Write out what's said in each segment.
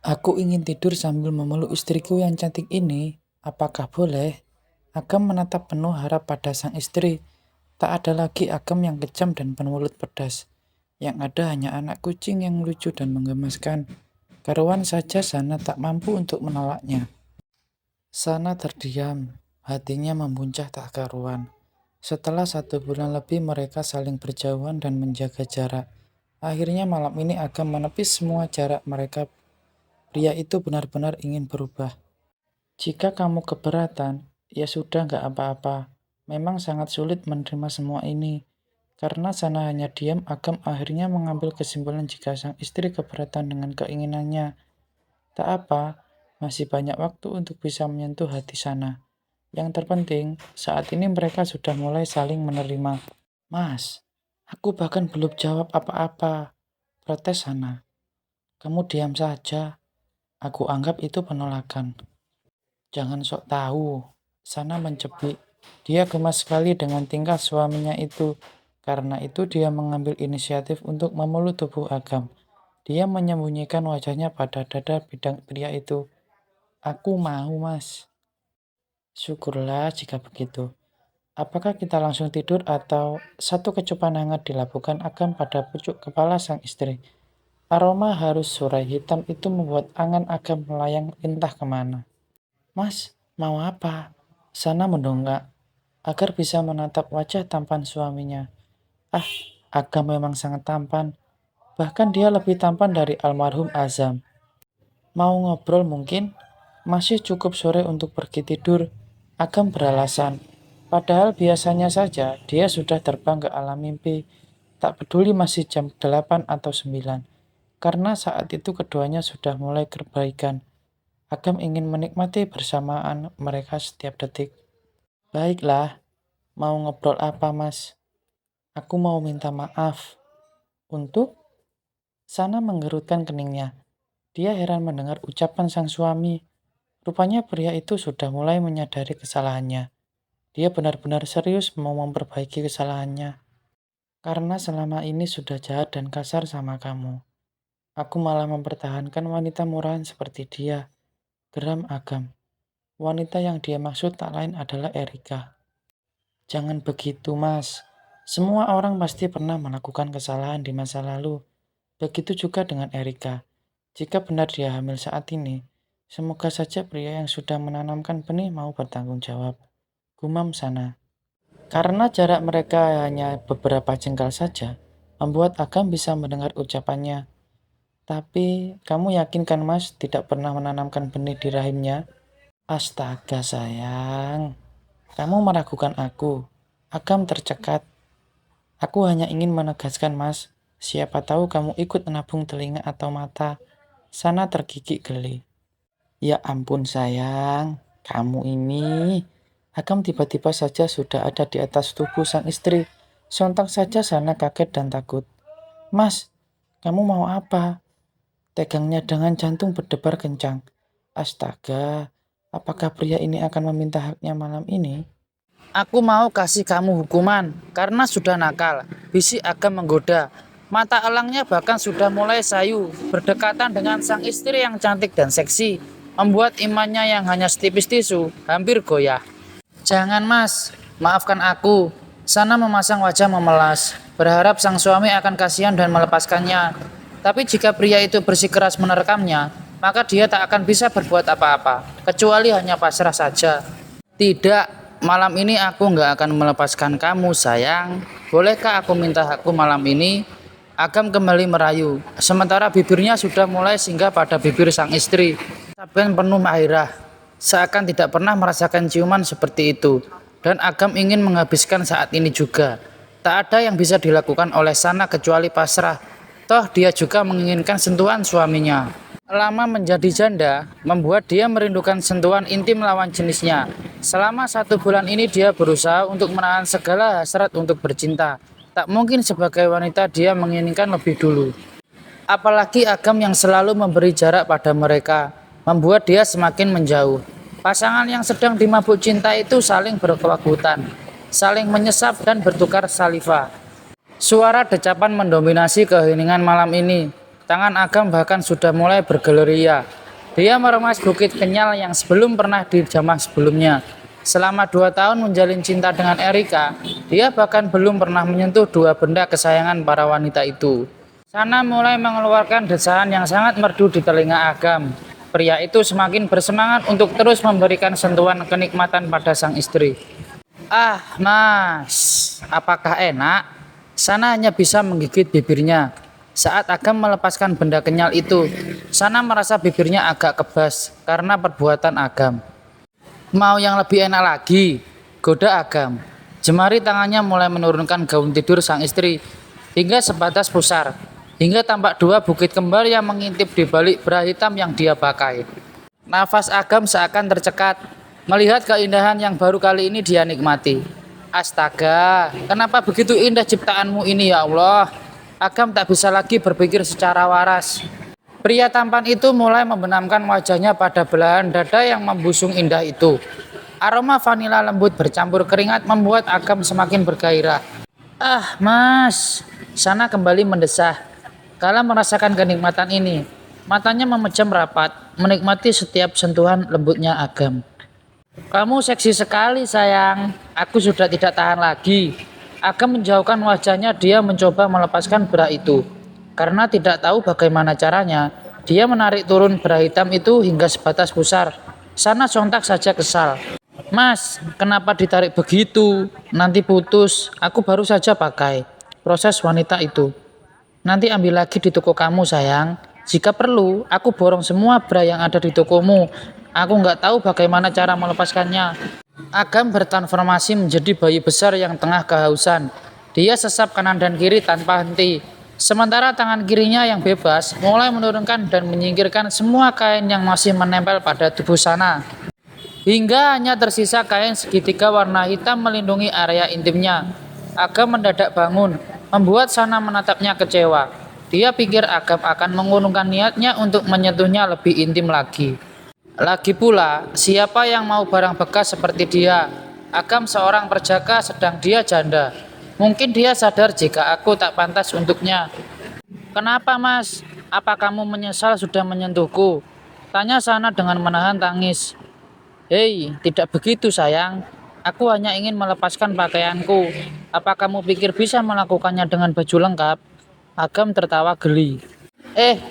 Aku ingin tidur sambil memeluk istriku yang cantik ini. Apakah boleh? Agam menatap penuh harap pada sang istri. Tak ada lagi Agam yang kejam dan pemulut pedas. Yang ada hanya anak kucing yang lucu dan menggemaskan. Karuan saja Sana tak mampu untuk menolaknya. Sana terdiam, hatinya membuncah tak karuan. Setelah 1 bulan lebih mereka saling berjauhan dan menjaga jarak. Akhirnya malam ini Agam menepis semua jarak mereka. Pria itu benar-benar ingin berubah. Jika kamu keberatan, ya sudah nggak apa-apa. Memang sangat sulit menerima semua ini. Karena Sana hanya diam, Agam akhirnya mengambil kesimpulan jika sang istri keberatan dengan keinginannya. Tak apa, masih banyak waktu untuk bisa menyentuh hati Sana. Yang terpenting, saat ini mereka sudah mulai saling menerima. Mas, aku bahkan belum jawab apa-apa. Protes Sana. Kamu diam saja. Aku anggap itu penolakan. Jangan sok tahu. Sana mencebik. Dia gemas sekali dengan tingkah suaminya itu. Karena itu dia mengambil inisiatif untuk memeluk tubuh Agam. Dia menyembunyikan wajahnya pada dada bidang pria itu. Aku mau, Mas. Syukurlah jika begitu. Apakah kita langsung tidur atau satu kecupan hangat dilabuhkan Agam pada pucuk kepala sang istri? Aroma harus surai hitam itu membuat angan Agam melayang entah kemana. Mas, mau apa? Sana mendongak agar bisa menatap wajah tampan suaminya. Ah, Agam memang sangat tampan. Bahkan dia lebih tampan dari almarhum Azam. Mau ngobrol mungkin? Masih cukup sore untuk pergi tidur. Agam beralasan. Padahal biasanya saja dia sudah terbang ke alam mimpi. Tak peduli masih jam 8 atau 9. Karena saat itu keduanya sudah mulai berbaikan. Agam ingin menikmati bersamaan mereka setiap detik. Baiklah, mau ngobrol apa, Mas? Aku mau minta maaf. Untuk? Sana menggerutkan keningnya. Dia heran mendengar ucapan sang suami. Rupanya pria itu sudah mulai menyadari kesalahannya. Dia benar-benar serius mau memperbaiki kesalahannya. Karena selama ini sudah jahat dan kasar sama kamu. Aku malah mempertahankan wanita murahan seperti dia. Geram Agam. Wanita yang dia maksud tak lain adalah Erika. Jangan begitu, Mas. Semua orang pasti pernah melakukan kesalahan di masa lalu. Begitu juga dengan Erika. Jika benar dia hamil saat ini, semoga saja pria yang sudah menanamkan benih mau bertanggung jawab. Gumam Sana. Karena jarak mereka hanya beberapa jengkal saja, membuat Agam bisa mendengar ucapannya. Tapi, kamu yakin kan Mas tidak pernah menanamkan benih di rahimnya? Astaga sayang, kamu meragukan aku. Agam tercekat. Aku hanya ingin menegaskan Mas, siapa tahu kamu ikut menabung telinga atau mata. Sana tergigit geli. Ya ampun sayang, kamu ini. Agam tiba-tiba saja sudah ada di atas tubuh sang istri. Sontak saja Sana kaget dan takut. Mas, kamu mau apa? Tegangnya dengan jantung berdebar kencang. Astaga, apakah pria ini akan meminta haknya malam ini? Aku mau kasih kamu hukuman karena sudah nakal. Bisik Agam menggoda. Mata elangnya bahkan sudah mulai sayu, berdekatan dengan sang istri yang cantik dan seksi, membuat imannya yang hanya setipis tisu hampir goyah. Jangan Mas, maafkan aku. Sana memasang wajah memelas, berharap sang suami akan kasihan dan melepaskannya. Tapi jika pria itu bersikeras menerkamnya, maka dia tak akan bisa berbuat apa-apa, kecuali hanya pasrah saja. Tidak, malam ini aku nggak akan melepaskan kamu sayang. Bolehkah aku minta hakku malam ini? Agam kembali merayu, sementara bibirnya sudah mulai singgah pada bibir sang istri. Saben penuh gairah, seakan tidak pernah merasakan ciuman seperti itu. Dan Agam ingin menghabiskan saat ini juga. Tak ada yang bisa dilakukan oleh Sana kecuali pasrah. Toh dia juga menginginkan sentuhan suaminya. Lama menjadi janda, membuat dia merindukan sentuhan intim lawan jenisnya. Selama 1 bulan ini dia berusaha untuk menahan segala hasrat untuk bercinta. Tak mungkin sebagai wanita dia menginginkan lebih dulu. Apalagi Agam yang selalu memberi jarak pada mereka, membuat dia semakin menjauh. Pasangan yang sedang dimabuk cinta itu saling berkewakutan, saling menyesap dan bertukar saliva. Suara decapan mendominasi keheningan malam ini. Tangan Agam bahkan sudah mulai bergerilya. Dia meremas bukit kenyal yang belum pernah dijamah sebelumnya. Selama 2 tahun menjalin cinta dengan Erika, dia bahkan belum pernah menyentuh dua benda kesayangan para wanita itu. Sana mulai mengeluarkan desahan yang sangat merdu di telinga Agam. Pria itu semakin bersemangat untuk terus memberikan sentuhan kenikmatan pada sang istri. Ah, Mas, apakah enak? Sana hanya bisa menggigit bibirnya. Saat Agam melepaskan benda kenyal itu, Sana merasa bibirnya agak kebas karena perbuatan Agam. Mau yang lebih enak lagi? Goda Agam. Jemari tangannya mulai menurunkan gaun tidur sang istri hingga sebatas pusar, hingga tampak dua bukit kembar yang mengintip di balik bra hitam yang dia pakai. Nafas Agam seakan tercekat melihat keindahan yang baru kali ini dia nikmati. Astaga, kenapa begitu indah ciptaanmu ini ya Allah? Agam tak bisa lagi berpikir secara waras. Pria tampan itu mulai membenamkan wajahnya pada belahan dada yang membusung indah itu. Aroma vanila lembut bercampur keringat membuat Agam semakin bergairah. Ah, Mas, Sana kembali mendesah. Kala merasakan kenikmatan ini, matanya memejam rapat, menikmati setiap sentuhan lembutnya Agam. Kamu seksi sekali sayang, aku sudah tidak tahan lagi. Agam menjauhkan wajahnya, dia mencoba melepaskan bra itu. Karena tidak tahu bagaimana caranya, dia menarik turun bra hitam itu hingga sebatas pusar. Sana sontak saja kesal. Mas, kenapa ditarik begitu? Nanti putus, aku baru saja pakai. Proses wanita itu. Nanti ambil lagi di toko kamu sayang. Jika perlu, aku borong semua bra yang ada di tokomu. Aku nggak tahu bagaimana cara melepaskannya. Agam bertransformasi menjadi bayi besar yang tengah kehausan. Dia sesap kanan dan kiri tanpa henti. Sementara tangan kirinya yang bebas mulai menurunkan dan menyingkirkan semua kain yang masih menempel pada tubuh Sana. Hingga hanya tersisa kain segitiga warna hitam melindungi area intimnya. Agam mendadak bangun, membuat Sana menatapnya kecewa. Dia pikir Agam akan mengurungkan niatnya untuk menyentuhnya lebih intim lagi. Lagi pula, siapa yang mau barang bekas seperti dia? Agam seorang perjaka sedang dia janda. Mungkin dia sadar jika aku tak pantas untuknya. Kenapa Mas? Apa kamu menyesal sudah menyentuhku? Tanya Sana dengan menahan tangis. Hei, tidak begitu sayang. Aku hanya ingin melepaskan pakaianku. Apa kamu pikir bisa melakukannya dengan baju lengkap? Agam tertawa geli.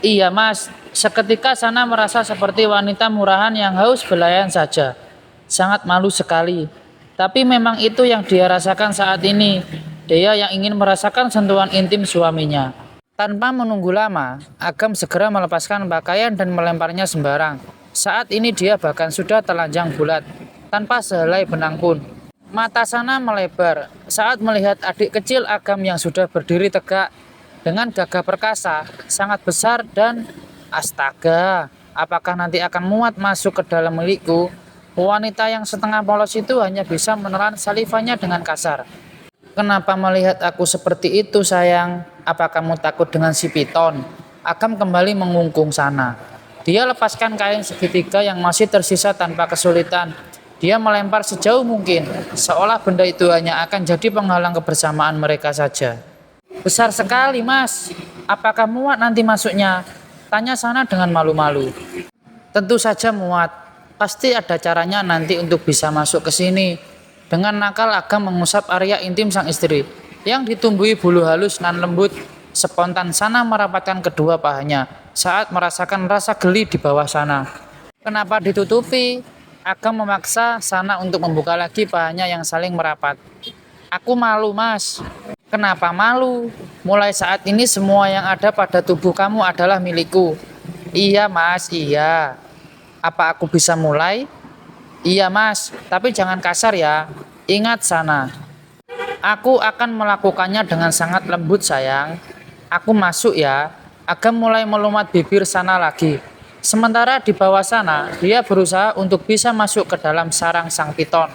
Iya Mas, seketika Sana merasa seperti wanita murahan yang haus belayan saja. Sangat malu sekali. Tapi memang itu yang dia rasakan saat ini. Dia yang ingin merasakan sentuhan intim suaminya. Tanpa menunggu lama, Agam segera melepaskan pakaian dan melemparnya sembarang. Saat ini dia bahkan sudah telanjang bulat, tanpa sehelai benang pun. Mata Sana melebar saat melihat adik kecil Agam yang sudah berdiri tegak dengan gagah perkasa, sangat besar dan astaga, apakah nanti akan muat masuk ke dalam milikku? Wanita yang setengah polos itu hanya bisa menelan salivanya dengan kasar. Kenapa melihat aku seperti itu sayang? Apa kamu takut dengan si piton? Agam kembali mengungkung Sana. Dia lepaskan kain segitiga yang masih tersisa tanpa kesulitan. Dia melempar sejauh mungkin, seolah benda itu hanya akan jadi penghalang kebersamaan mereka saja. Besar sekali Mas, apakah muat nanti masuknya? Tanya Sana dengan malu-malu. Tentu saja muat, pasti ada caranya nanti untuk bisa masuk ke sini. Dengan nakal Agam mengusap area intim sang istri, yang ditumbuhi bulu halus nan lembut. Spontan Sana merapatkan kedua pahanya, saat merasakan rasa geli di bawah Sana. Kenapa ditutupi? Agam memaksa Sana untuk membuka lagi pahanya yang saling merapat. Aku malu Mas. Kenapa malu? Mulai saat ini semua yang ada pada tubuh kamu adalah milikku. Iya Mas, iya. Apa aku bisa mulai? Iya Mas, tapi jangan kasar ya. Ingat Sana. Aku akan melakukannya dengan sangat lembut sayang. Aku masuk ya. Agam mulai melumat bibir Sana lagi. Sementara di bawah Sana, dia berusaha untuk bisa masuk ke dalam sarang sang piton.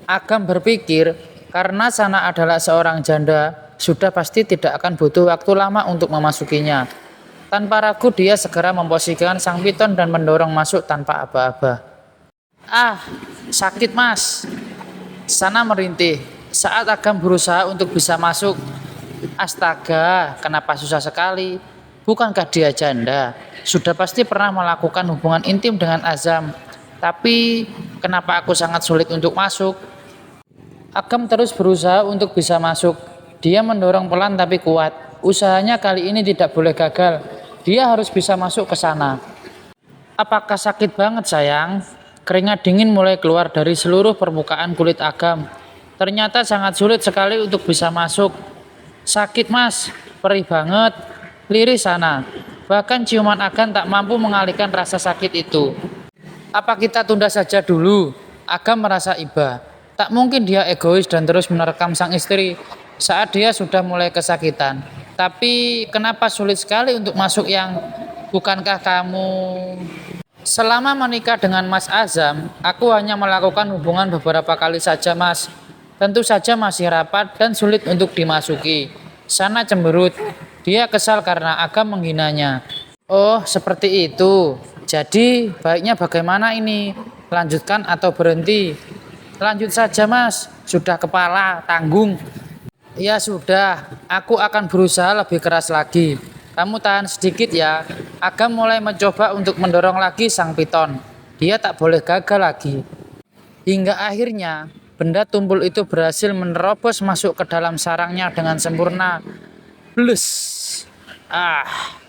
Agam berpikir, karena Sana adalah seorang janda, sudah pasti tidak akan butuh waktu lama untuk memasukinya. Tanpa ragu dia segera memposisikan sang piton dan mendorong masuk tanpa aba-aba. Ah, sakit Mas. Sana merintih saat Agam berusaha untuk bisa masuk. Astaga, kenapa susah sekali? Bukankah dia janda? Sudah pasti pernah melakukan hubungan intim dengan Azam. Tapi kenapa aku sangat sulit untuk masuk? Agam terus berusaha untuk bisa masuk. Dia mendorong pelan tapi kuat. Usahanya kali ini tidak boleh gagal. Dia harus bisa masuk ke sana. Apakah sakit banget sayang? Keringat dingin mulai keluar dari seluruh permukaan kulit Agam. Ternyata sangat sulit sekali untuk bisa masuk. Sakit mas, perih banget, lirih sana. Bahkan ciuman Agam tak mampu mengalihkan rasa sakit itu. Apa kita tunda saja dulu? Agam merasa iba. Tak mungkin dia egois dan terus menerkam sang istri saat dia sudah mulai kesakitan. Tapi kenapa sulit sekali untuk masuk yang bukankah kamu? Selama menikah dengan Mas Azam, aku hanya melakukan hubungan beberapa kali saja Mas. Tentu saja masih rapat dan sulit untuk dimasuki. Sana cemberut. Dia kesal karena Agam menghinanya. Oh, seperti itu. Jadi, baiknya bagaimana ini? Lanjutkan atau berhenti? Lanjut saja, Mas. Sudah kepala, tanggung. Ya sudah, aku akan berusaha lebih keras lagi. Kamu tahan sedikit ya. Agam mulai mencoba untuk mendorong lagi sang piton. Dia tak boleh gagal lagi. Hingga akhirnya, benda tumpul itu berhasil menerobos masuk ke dalam sarangnya dengan sempurna. Blus. Ah.